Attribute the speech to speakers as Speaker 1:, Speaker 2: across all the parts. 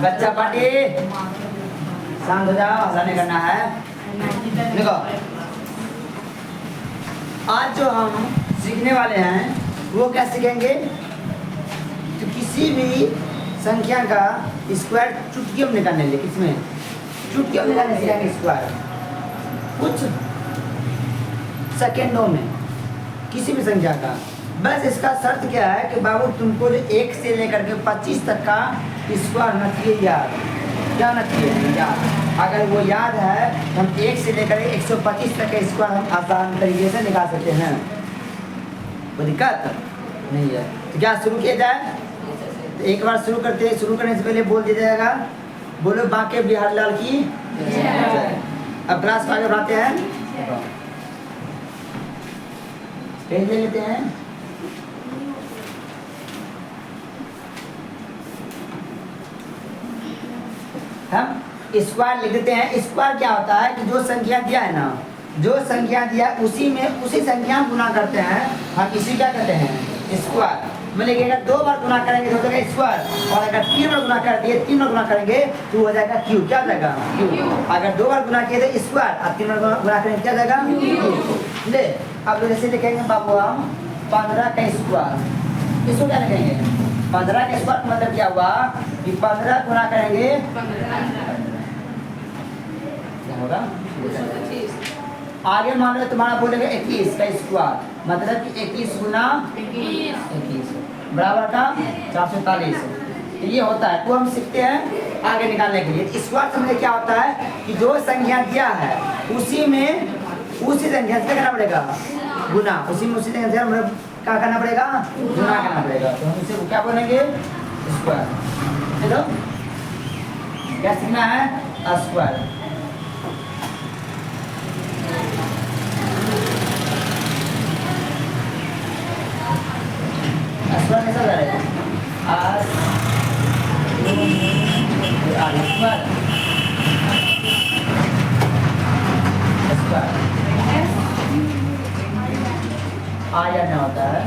Speaker 1: बच्चा पार्टी शांत हो जाओ, हल्ला नहीं करना है। देखो आज जो हम सीखने वाले हैं वो क्या सीखेंगे, तो किसी भी संख्या का स्क्वायर चुटकियों में निकालने लिए, किसमें चुटकियों में निकालने सीखेंगे स्क्वायर, कुछ सेकेंडों में किसी भी संख्या का। बस इसका शर्त क्या है कि बाबू तुमको जो 1 से लेकर के 25 तक का स्क्वायर होना चाहिए याद, क्या होना चाहिए याद। अगर वो याद है तो हम 1 से लेकर 125 तक का स्क्वायर हम आसान तरीके से निकाल सकते हैं, कोई दिक्कत नहीं है। तो क्या शुरू किया जाए, तो एक बार शुरू करते हैं। शुरू करने से पहले बोल दिया जाएगा, बोलो बांके बिहार लाल की जय। अब क्लास को आगे बढ़ाते हैं, पेज ले लेते हैं। हम स्क्वायर लिख देते हैं। स्क्वायर क्या होता है कि जो संख्या दिया है ना, जो संख्या दिया उसी में उसी संख्या गुना करते हैं, हम इसी क्या कहते हैं स्क्वायर। मतलब कि अगर 2 बार गुना करेंगे तो हो जाएगा स्क्वायर, और अगर 3 बार गुना कर दिए 3 बार गुना करेंगे तो हो जाएगा क्यू। क्या हो जाएगा क्यू। अगर 2 बार गुना किए तो स्क्वायर, और 3 बार गुना करेंगे क्या जाएगा क्यू। ले अब जैसे लिखेंगे बाबू हम 15 का स्क्वायर, इसको क्या लिखेंगे 15 का स्क्वायर। मतलब क्या हुआ कि 15 गुना करेंगे क्या होगा, आगे मान लो तुम्हारा बोलेगा 21 का स्क्वायर, मतलब कि 21 गुना 21 बराबर का 440। ये होता है, तो हम सीखते हैं आगे निकालने के लिए। स्क्वायर समझे क्या होता है कि जो संख्या दिया है उसी में उसी संख्या से करना पड़ेगा गुना, उसी में उसी संख्या से क्या करना पड़ेगा गुना करना पड़ेगा। तो हम इसे क्या बोलेंगे स्क्वायर। चलो क्या सीखना है स्क्वायर। स्क्वायर कैसा करेगा आया क्या होता है,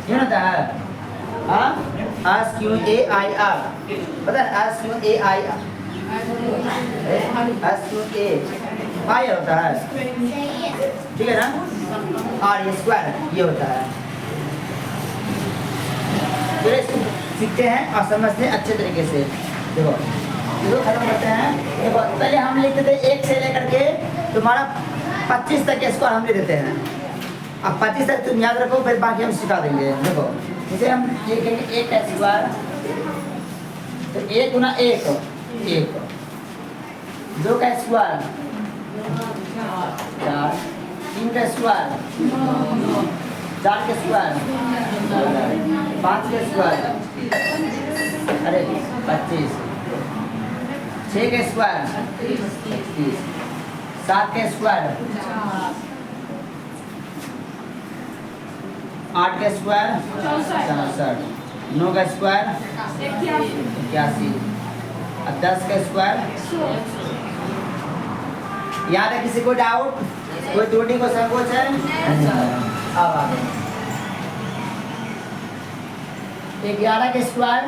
Speaker 1: क्यों होता है SQAIR, पता है SQAIR, SQAIR होता है, ठीक है ना। और ये स्क्वायर ये होता है। फिर इसको सीखते हैं और समझते हैं अच्छे तरीके से। देखो इसको खत्म करते हैं। देखो पहले हम लिखते थे 1 से लेकर के तुम्हारा 25 तक स्क्वायर हम लिख देते हैं। अब 25 तक तुम याद रखो, फिर बाकी हम सिखा देंगे। देखो जैसे हम लिखेंगे 1 का स्क्वायर, तो 1 गुना 1 1, 2 का स्क्वायर 4, 3 का स्क्वायर 4 का स्क्वायर 5 का स्क्वायर अरे 25, 6 का स्क्वायर 31, 7 का स्क्वायर 8 का स्क्वायर 64, 9 का स्क्वायर 81, 10 का स्क्वायर। याद है किसी को डाउट, कोई त्रुटि को संकोच है? अब आगे 11 के स्क्वायर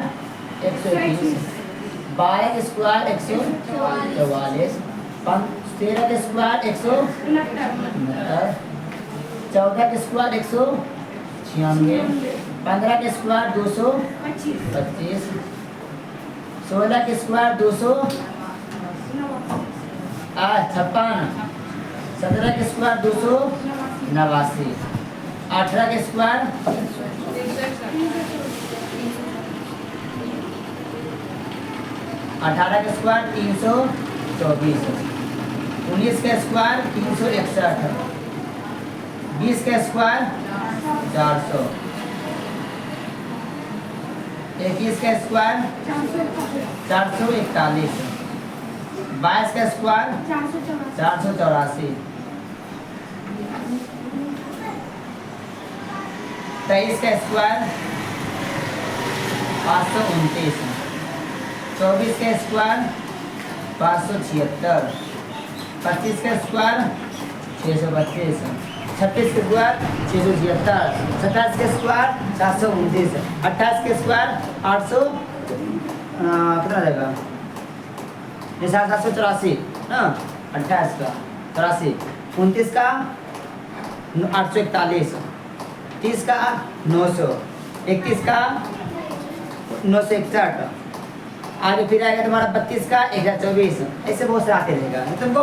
Speaker 1: 121, 12 के स्क्वायर 144, 13 के स्क्वायर 169, 14 के स्क्वायर 196, 15 के स्क्वायर 225, 16 के स्क्वायर 256, 17 के स्क्वायर 289, 18 के स्क्वायर 324, 19 का स्क्वायर 361, 20 का स्क्वायर 400, 21 का स्क्वायर 441, 22 का स्क्वायर 484, 23 का स्क्वायर 529, 24 का स्क्वायर 576, 25 का स्क्वायर 632, 26 के स्क्वायर 676, 27 के स्क्वायर 729, 28 के स्क्वायर 800 कितना रहेगा 784 ना, 28 का 83, 29 का 841, 30 का 900, 31 का 961, आगे फिर आएगा तुम्हारा 32 का 1024, ऐसे बहुत सारे आते रहेगा। तुमको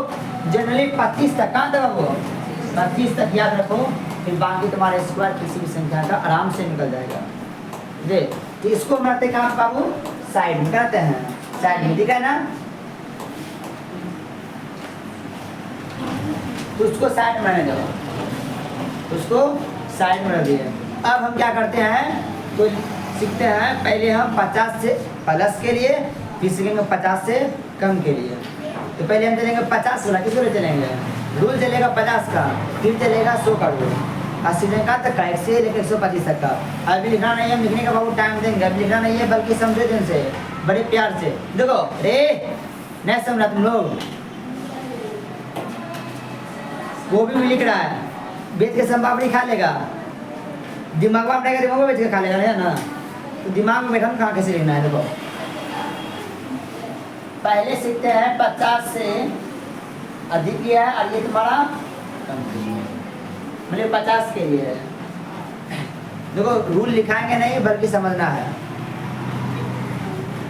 Speaker 1: जनरली 25 तक कहाँ तक वो 25 तक याद रखो, फिर बाकी तुम्हारे स्क्वायर किसी भी संख्या का आराम से निकल जाएगा। देख तो इसको बनाते कहाँ बाबू, साइड में करते हैं, साइड में, ठीक है ना। तो उसको साइड में रहने दो, उसको साइड में रख दिए। अब हम क्या करते हैं, तो सीखते हैं पहले हम 50 से प्लस के लिए, फिर सीखेंगे 50 से कम के लिए। तो पहले हम चलेंगे 50 वाला, किस वाले चलेंगे, रूल चलेगा 50 का, फिर चलेगा 100 का रूल, 80 का तक का 1 से लेकर 125 तक का। अभी लिखना नहीं है, लिखने का बहुत टाइम देंगे, अभी लिखना नहीं है, बल्कि समझे दिन से बड़े प्यार से। देखो रे नहीं समझा तुम लोग, वो भी लिख रहा है, बेच के संभावनी खा लेगा, दिमाग में रहेगा, दिमाग में बेच के खा लेगा, है ना। तो दिमाग में बैठा कहाँ कैसे लिखना है। देखो पहले सीखते हैं 50 से अधिक लिया है, और ये तुम्हारा कम के लिए, मतलब 50 के लिए है। देखो रूल लिखाएंगे नहीं, बल्कि समझना है।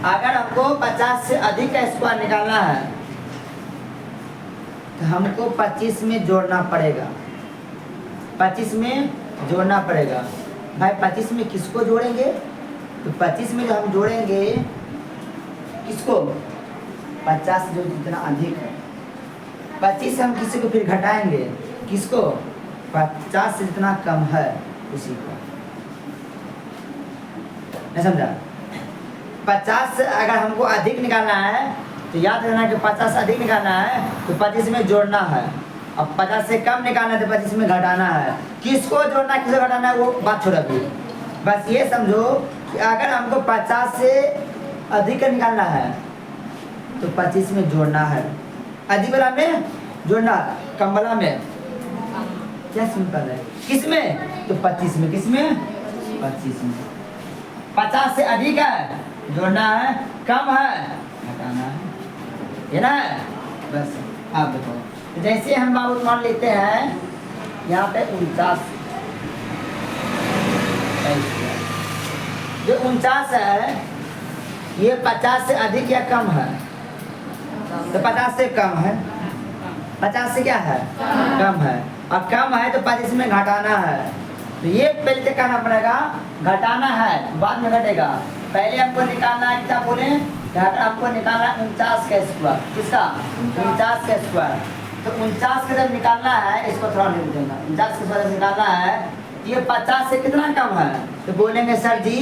Speaker 1: अगर हमको 50 से अधिक का स्क्वायर निकालना है, तो हमको 25 में जोड़ना पड़ेगा, 25 में जोड़ना पड़ेगा। भाई 25 में किसको जोड़ेंगे, तो 25 में जो हम जोड़ेंगे किसको, 50 जो जितना अधिक है, 25 से हम किसी को फिर घटाएंगे, किसको, 50 से जितना कम है उसी को, नहीं समझा। 50 से अगर हमको अधिक निकालना है, तो याद रखना कि 50 से अधिक निकालना है तो 25 में जोड़ना है, अब 50 से कम निकालना है तो 25 में घटाना है। किसको जोड़ना है किसको घटाना है वो बात छोड़ अभी, बस ये समझो कि अगर हमको 50 से अधिक का निकालना है तो 25 में जोड़ना है, अधिक वाला में जोड़ना, कम वाला में क्या सिंपल है, किस में, तो 25 में, किस में, 25 में। 50 से अधिक है जोड़ना है, कम है घटाना है, ये ना। बस आप देखो जैसे हम बाबू मान लेते हैं यहाँ पे 49, जो 49 है ये 50 से अधिक या कम है, तो 50 से कम है, 50 से क्या है, कम है, और कम है तो 25 में घटाना है। तो ये पहले से कहना पड़ेगा, घटाना है बाद में घटेगा, पहले हमको निकालना है, क्या बोले, हमको निकालना है 49 का स्क्वायर, किसका, 49 का स्क्वायर। तो 49 का जब निकालना है, इसको थोड़ा लिख देना, 49 का स्क्वायर निकालना है, ये 50 से कितना कम है, तो बोलेंगे सर जी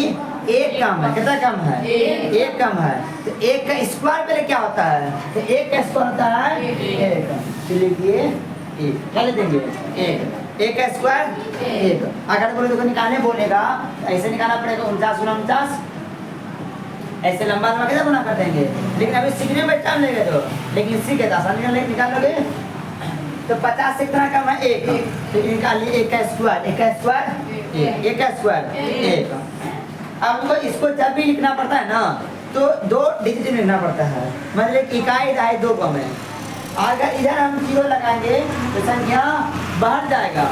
Speaker 1: एक कम है, कितना कम है, एक कम है। तो एक का स्क्वायर पहले क्या होता है, तो एक का स्क्वायर होता है एक, तो लिखिए एक, क्या लिख देंगे एक का स्क्वायर एक। अगर बोले तो निकालने बोलेगा ऐसे निकालना पड़ेगा, 49 गुना 49, ऐसे लंबा लंबा कैसे गुना कर देंगे, लेकिन अभी सीखने में टाइम लगेगा, तो लेकिन सीखे तो आसानी निकाल लोगे। तो 50 से कितना कम है, एक, तो निकाल लिए एक का स्क्वायर, एक का स्क्वायर एक का स्क्वायर एक। अब हमको इसको जब भी लिखना पड़ता है ना, तो 2 डिजिट में लिखना पड़ता है, मतलब इकाई दहाई 2 कम है। अगर इधर हम 0 लगाएंगे तो संख्या बढ़ जाएगा,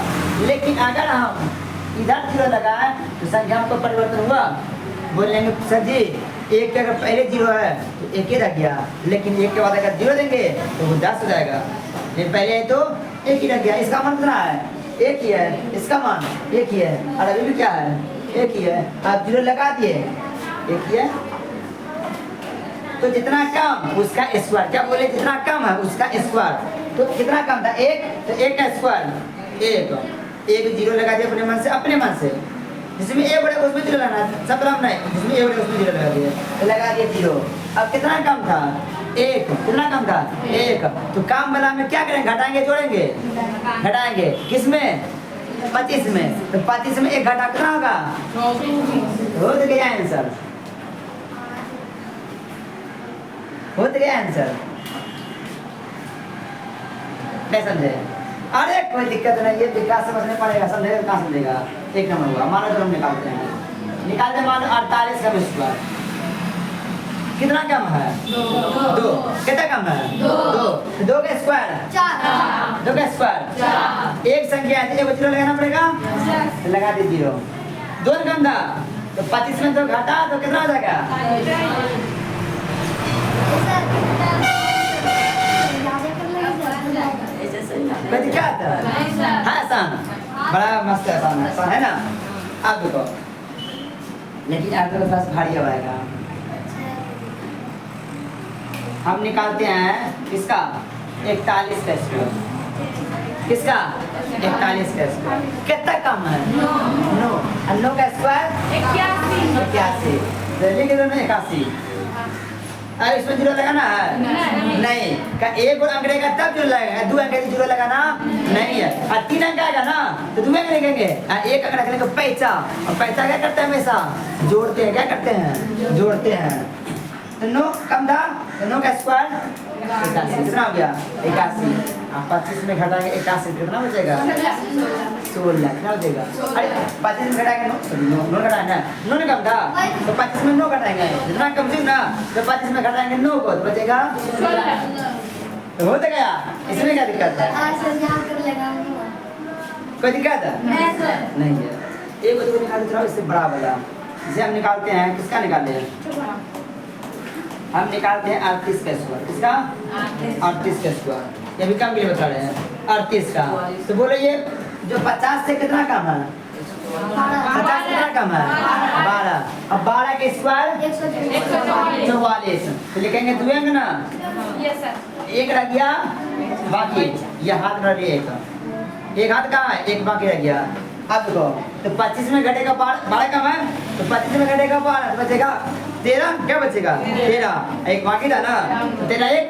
Speaker 1: लेकिन अगर हम इधर 0 लगाए तो संख्या को परिवर्तन हुआ, बोलेंगे सर जी एक अगर पहले 0 है तो एक ही रह गया, लेकिन एक के बाद अगर 0 देंगे तो वो 10 हो जाएगा, ये पहले है तो एक ही रह गया, इसका मान कितना है, एक ही है, इसका मान एक ही है, और अभी भी क्या है, एक ही है। आप 0 लगा दिए, एक ही है, तो जितना कम उसका स्क्वायर, क्या बोले, जितना कम है उसका स्क्वायर। तो कितना कम था, एक, तो एक का स्क्वायर एक 0 लगा दिया अपने मन से, अपने मन से, जिसमें ए बड़े उसमें 0 लगाना, सब नाम नहीं, जिसमें ए बड़े उसमें 0 लगा दिए, तो लगा दिए 0। अब कितना कम था, एक, कितना कम था, एक। तो काम वाला में क्या करेंगे, घटाएंगे जोड़ेंगे, घटाएंगे किसमें, 25 में। तो 25 में एक घटा कितना होगा, हो तो गया आंसर, हो तो गया आंसर, नहीं समझे। अरे कोई दिक्कत नहीं, ये विकास समझने पड़ेगा, समझेगा कहाँ समझेगा। एक नंबर हुआ, मानो तो हम निकालते हैं, निकालते मानो 48 का स्क्वायर कितना कम है? 2। कितना कम है? 2। 2 का स्क्वायर 4। 2 का स्क्वायर 4। एक संख्या है, एक जीरो लगाना पड़ेगा, लगा दी 0। 2 कम था तो 25 में तो घटा तो कितना हो जाएगा? क्या था? हाँ आसान, बड़ा मस्त आसान है ना। अब देखो, लेकिन आप तो बस भारी आएगा। हम निकालते हैं किसका? 41 का स्क्वायर। किसका? 41 का स्क्वायर कितना कम है? 9। 9 का स्क्वायर 81। लिख दो ना 81। अरे इसमें जीरो लगाना है? नहीं। का एक और अंक रहेगा तब जीरो लगेगा, 2 अंक जीरो लगाना नहीं है। और 3 अंक आएगा ना तो 2 अंक लिखेंगे, एक अंक रखने को पैसा। और पैसा क्या करते हैं? हमेशा जोड़ते हैं। क्या करते हैं? जोड़ते हैं। तो 9 कम था तो 9 का स्क्वायर 81 कितना हो गया? 81। 25 में घटाएंगे 81 कितना बचेगा? 16 कितना बचेगा? अरे 25 में घटाएंगे 9 घटाएंगे, 9 कम था तो 25 में 9 घटाएंगे, जितना कम थी ना तो 25 में घटाएंगे 9 को तो बचेगा 16। तो हो गया, इसमें क्या दिक्कत है? कोई दिक्कत है? नहीं है। एक को निकाल दो इससे बड़ा वाला, जिसे हम निकालते हैं, किसका निकालते हैं? हम निकालते हैं 38 का स्क्वायर। किसका? 38 का स्क्वायर। ये भी कम के लिए बता रहे हैं 38 का। तो बोलो ये जो 50 से कितना कम है? 50 कितना कम है? 12। अब 12 के स्क्वायर 144। तो लिखेंगे 2 अंक ना, एक रह गया बाकी, ये हाथ रह गया एक हाथ कहाँ है? एक बाकी रह गया। अब देखो तो 25 में घटेगा 12 कम है तो 25 में घटेगा 12 तो बचेगा 13। क्या बचेगा? 13। एक बाकी था ना तो 13 1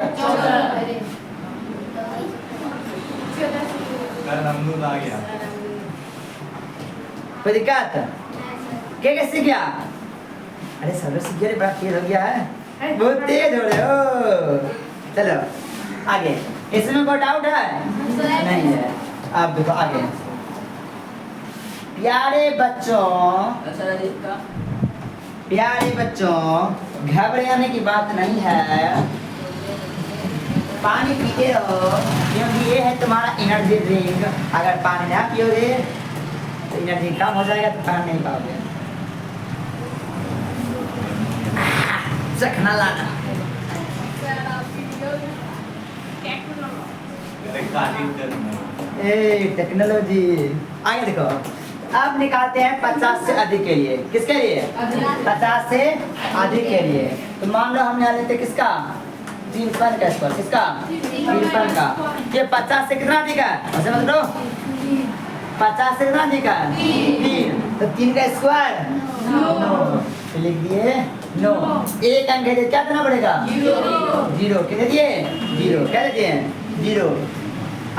Speaker 2: आ गया।
Speaker 1: कोई दिक्कत? क्या कैसे किया? अरे सर्वर सीख गया, बड़ा तेज हो गया है, बहुत तेज हो रहे हो। चलो आगे, इसमें कोई डाउट है? नहीं है। अब देखो आगे, प्यारे बच्चों घबराने की बात नहीं है, पानी पीते रहो क्योंकि ये है तुम्हारा एनर्जी ड्रिंक। अगर पानी ना पियोगे तो एनर्जी कम हो जाएगा तो खाना नहीं पाओगे। चखना लाना टेक्नोलॉजी। आगे देखो, अब निकालते हैं 50 से अधिक के लिए। किसके लिए? 50 से अधिक के लिए। तो मान लो हम यहाँ लेते किसका? 53 का स्क्वायर। किसका? 53 का। ये 50 से कितना अधिक है? समझ लो 50 से कितना अधिक है? 3। तो 3 का स्क्वायर 9। लिख दिए 9। एक अंक है क्या देना पड़ेगा? 0। कितने दिए? 0। क्या देते हैं? 0।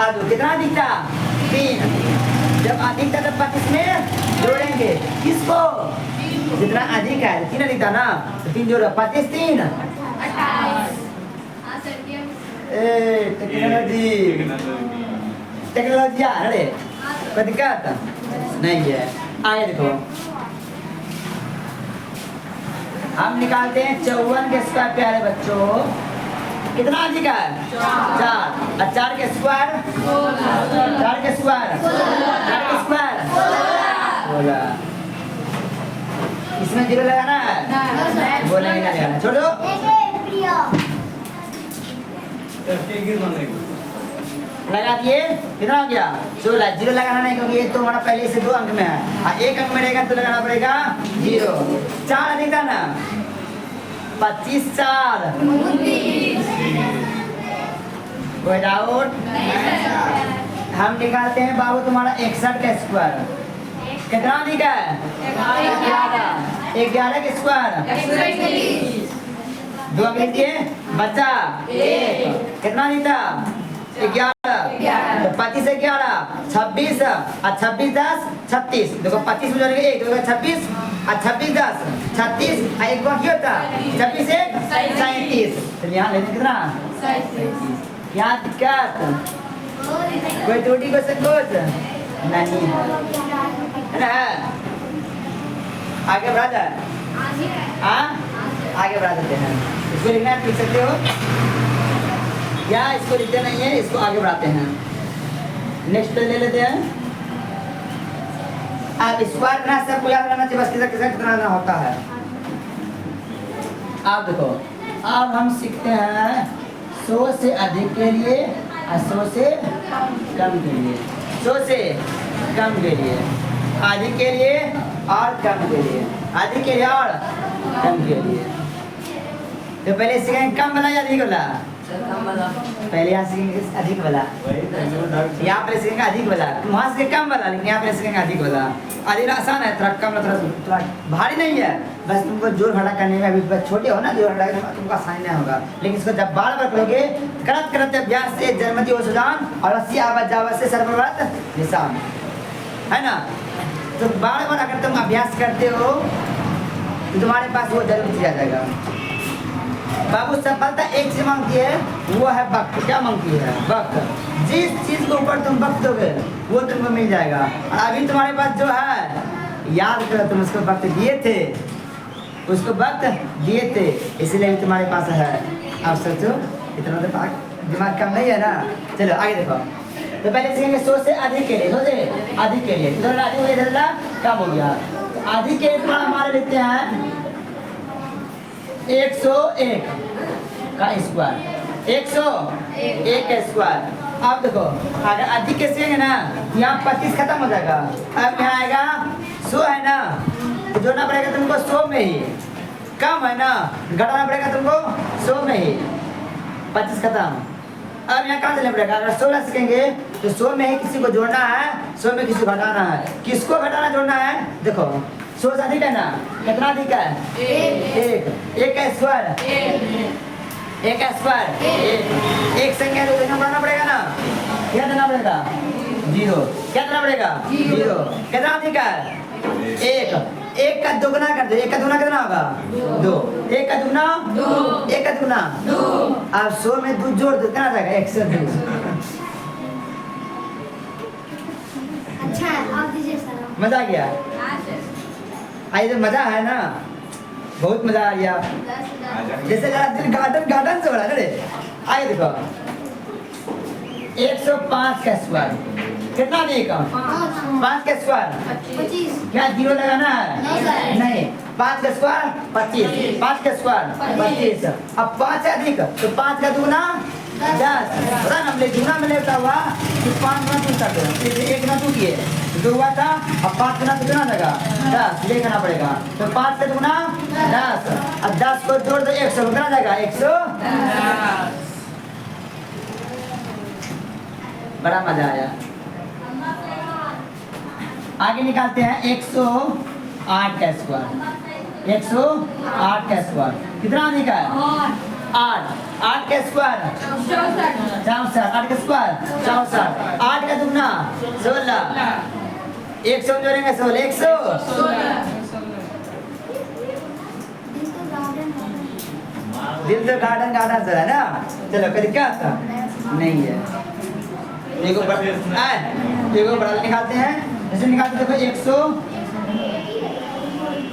Speaker 1: अब कितना अधिक था? 3। जब अधिक था तब 25 में जोड़ेंगे किसको? जितना अधिक है 3 अधिक था ना तो 3 जोड़ो 25 3 टेक्नोलॉजी अरे कोई दिक्कत नहीं है। आगे देखो, हम निकालते हैं 54 के स्क्वायर। प्यारे बच्चों कितना अधिक है? 4। और 4 के स्क्वायर 4 के स्क्वायर 16। इसमें 0 लगाना है? बोलेंगे ना लगाना, छोड़ दो। लगा दिए, कितना हो गया? 16। 0 लगाना नहीं क्योंकि ये तो हमारा पहले से 2 अंक में है। और 1 अंक में रहेगा तो लगाना पड़ेगा 0। 4 अधिक था ना 25 4 कोई डाउट? हम निकालते हैं बाबू तुम्हारा 61 का स्क्वायर। कितना अधिक है? 11 के स्क्वायर 2 अंक लिखिए बच्चा 1। कितना अधिक था? 11। तो 25 से 11 26 और 26 10 36। देखो 25 में जोड़ेंगे 1 तो 26 और 26 10 36 और एक बाकी होता 26 1 37। तो यहाँ लेने कितना? 37। यहाँ दिक्कत कोई त्रुटि को संकोच नहीं है ना। आगे बढ़ा जाए, हाँ आगे बढ़ा देते हैं। इसको लिखना है, लिख सकते हो या इसको लिखते नहीं है, इसको आगे बढ़ाते हैं। नेक्स्ट ले लेते हैं। आप स्क्वायर बना सबको याद रहना चाहिए, बस किसका कितना ना होता है। आप देखो, अब हम सीखते हैं 100 से अधिक के लिए और 100 से कम के लिए। 100 से कम के लिए, अधिक के लिए और कम के लिए, अधिक के लिए और कम के लिए। तो पहले सीखेंगे कम वाला या अधिक वाला? पहले यहाँ सीखेंगे अधिक वाला, यहाँ पे सीखेंगे अधिक वाला, वहाँ से कम वाला, लेकिन यहाँ पे सीखेंगे अधिक वाला। अधिक आसान है, थोड़ा कम थोड़ा भारी नहीं है, बस तुमको जोड़ घटा करने में अभी छोटे हो ना, जोड़ घटा करने में तुमको आसानी नहीं होगा। लेकिन इसको जब बार बार करोगे, करत करत अभ्यास से जन्मति हो सुजान और रस्सी आवाज जावा से सर्वव्रत निशान, है ना। तो बार बार अगर तुम अभ्यास करते हो तो तुम्हारे पास वो जरूर दिया जाएगा। बाबू सफलता एक चीज मांगती है, वो है वक्त। क्या मांगती है? वक्त। जिस चीज के ऊपर तुम वक्त दोगे वो तुमको मिल जाएगा। और अभी तुम्हारे पास जो है, याद करो तुम उसको वक्त दिए थे, उसको वक्त दिए थे, इसलिए तुम्हारे पास है। आप सोचो इतना तो दिमाग कम नहीं है ना। चलो आगे देखो। तो पहले सीखेंगे 100 से अधिक के लिए, 100 से अधिक के लिए, इधर अधिक हो गया, इधर कम हो गया। अधिक के लिए हमारे लिखते हैं 101 का स्क्वायर, 101 का स्क्वायर। अब देखो अगर अधिक के सीखेंगे ना, यहाँ 25 खत्म हो जाएगा। अब यहाँ आएगा 100 है ना, तो जोड़ना पड़ेगा तुमको 100 में ही। कम है ना, घटाना पड़ेगा तुमको 100 में ही। 25 खत्म। अब यहाँ कहाँ चलना पड़ेगा? अगर 16 सीखेंगे तो 100 में ही किसी को जोड़ना है, 100 में किसी को घटाना है। किसको घटाना जोड़ना है? देखो 100 से अधिक है ना, कितना अधिक है? एक का स्क्वायर, एक का स्क्वायर, एक संख्या को देना बढ़ाना पड़ेगा ना। क्या देना पड़ेगा? 0। क्या देना पड़ेगा? 0। कितना अधिक है? 1। एक का दोगुना कर दो, एक का दोगुना कितना होगा? 2। एक का दुगुना 2, एक का दुगुना 2। अब 100 में 2 जोड़ दो, कितना आ जाएगा? 102।
Speaker 2: अच्छा आप दीजिए सर।
Speaker 1: मजा आ गया? आई तो मजा है ना, बहुत मजा आ गया। जैसे गार्डन से बड़ा करे। आगे देखो 105 का स्क्वायर कितना देगा? 5 का स्क्वायर
Speaker 2: 25।
Speaker 1: क्या 0 लगाना है? नहीं। 5 का स्क्वायर 25, 5 का स्क्वायर 25। अब 5 से अधिक तो 5 का दूना 10। पता ना हमने दूना में लेता हुआ तो 5 गुना टूट सकते हैं, एक ना टूटिए 2 हुआ था। अब 5 गुना कितना लगा? 10 ये करना पड़ेगा। तो 5 का दूना 10, अब 10 को जोड़ दो 100, कितना जाएगा? 110। बड़ा मजा आया। आगे निकालते हैं 108 का स्क्वायर, 108 का स्क्वायर कितना अधिक है? 8। 8 का स्क्वायर 64, 8 का स्क्वायर 64, 8 का दुगना 16, 100 जोड़ेंगे 16, 116। दिल तो गार्डन से है ना। चलो कभी क्या था? नहीं है। एगो बड़ा निकालते हैं, जैसे निकालते देखो 100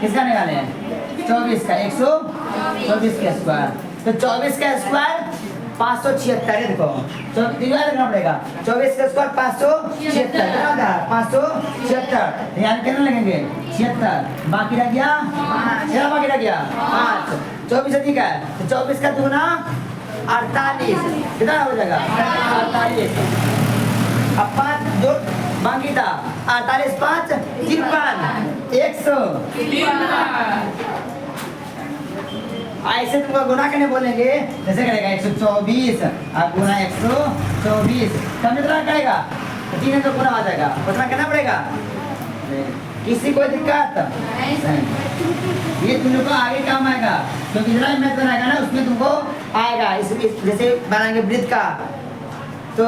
Speaker 1: किसका निकाले हैं? 24 का, 124 का स्क्वायर। तो 24 का स्क्वायर 576 है। देखो लिखना पड़ेगा 24 का स्क्वायर 576 कितना था? 576। यानी कितना लगेंगे? 76। बाकी रह गया 5। 24 अधिक है तो 24 का दुगना 48, कितना हो जाएगा? 48। अब 5 जो बाकी था 48, 5 53, 100। ऐसे तुमको गुना करने बोलेंगे, जैसे करेगा 124 और गुना 124, कम कितना करेगा? 3 तो गुना आ जाएगा, उतना करना पड़ेगा। किसी को दिक्कत नहीं, ये तुम लोग को आगे काम आएगा। तो इतना मैथ बनाएगा ना, उसमें तुमको आएगा। जैसे बनाएंगे वृत्त का तो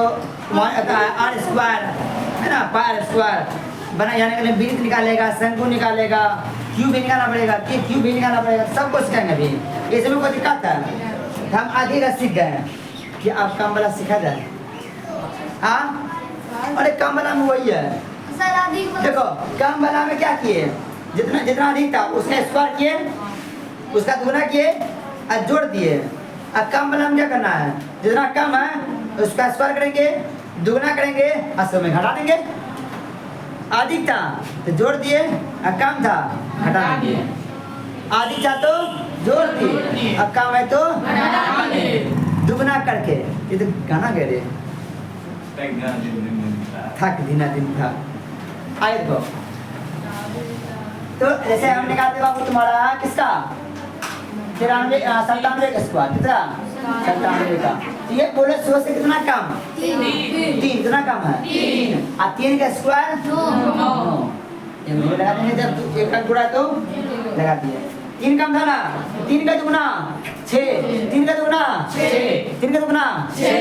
Speaker 1: आर स्क्वायर है ना, पार स्क्वायर बना जाने के लिए वृत्त निकालेगा, शंकु निकालेगा, क्यूब भी निकालना पड़ेगा, क्यूब भी निकालना पड़ेगा, सब कुछ सिखाएंगे। अभी ये सब को दिक्कत है, हम आगे का सीख गए कि आप काम वाला सिखा जाए। हाँ अरे कम वाला में वही है।
Speaker 2: सर अधिक
Speaker 1: देखो कम वाला में क्या किए, जितना जितना अधिक था उसका स्क्वायर किए, उसका दुगना किए और जोड़ दिए। अब कम वाला में क्या करना है, जितना कम है उसका स्क्वायर करेंगे, दुगना करेंगे और सौ में घटा देंगे। अधिक था तो जोड़ दिए और कम था घटा देंगे। अधिक था तो जोड़ दिए और कम है तो दुगना करके। ये तो गाना कह रहे थक दिन था। आगे देखो तो जैसे हम निकालते बाबू तुम्हारा किसका 97 का स्क्वायर कितना 97 का। तो ये बोले 100 से कितना कम 3 कितना कम है 3 और 3 का स्क्वायर 9। ये लगा देंगे जब एक का गुणा तो लगा दिए। 3 कम था ना 3 का दुगना 6 3 का दुगना 6 3 का दुगना 6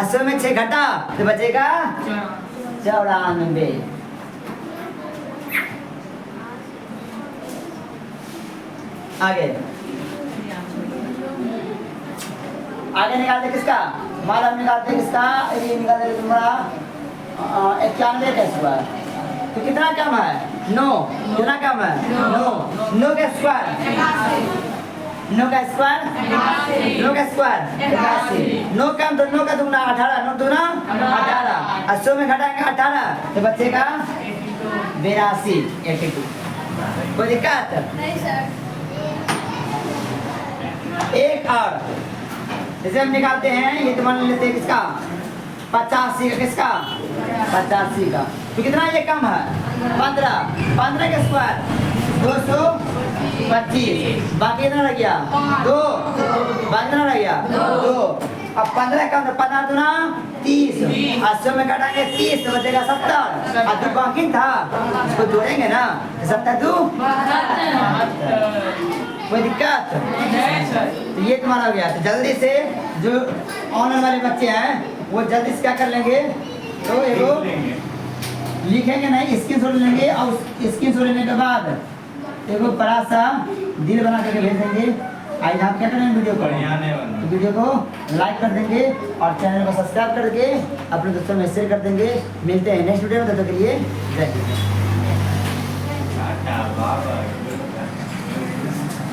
Speaker 1: 80 में 6 घटा तो बचेगा 94। आगे आगे निकालते किसका माला निकालते किसका, ये निकालते तुम्हारा 91 का स्क्वायर। तो कितना कम है 9 कितना कम है 9 का स्क्वायर 9 का स्क्वायर 9 का स्क्वायर 9 कम तो 9 का दुगना 18 9 दुगना 18 80 में घटाएंगे 18 तो बचेगा 82 82। कोई दिक्कत
Speaker 2: नहीं सर।
Speaker 1: एक और जैसे हम निकालते हैं ये तो मान लेते हैं किसका 85 का किसका 85 का। तो कितना ये कम है 15 का स्क्वायर 225 बाकी कितना रह गया 2 बाकी कितना रह गया 2। अब 15 कम तो 15 दुना 30 80 में काटेंगे 30 तो बचेगा 70 और 2 बाकी था उसको जोड़ेंगे ना 70 2 कोई दिक्कत। तो ये तुम्हारा हो गया। तो जल्दी से जो ऑनलाइन वाले बच्चे हैं वो जल्दी से क्या कर लेंगे तो एगो लिखेंगे नहीं स्क्रीनशॉट लेंगे और स्क्रीनशॉट लेने के बाद एगो बड़ा सा दिल बना करके भेज देंगे। आज आप क्या करेंगे वीडियो को तो वीडियो को लाइक कर देंगे और चैनल को सब्सक्राइब करके अपने दोस्तों में शेयर कर देंगे। मिलते हैं नेक्स्ट वीडियो में, तब तक के लिए जय हिंद।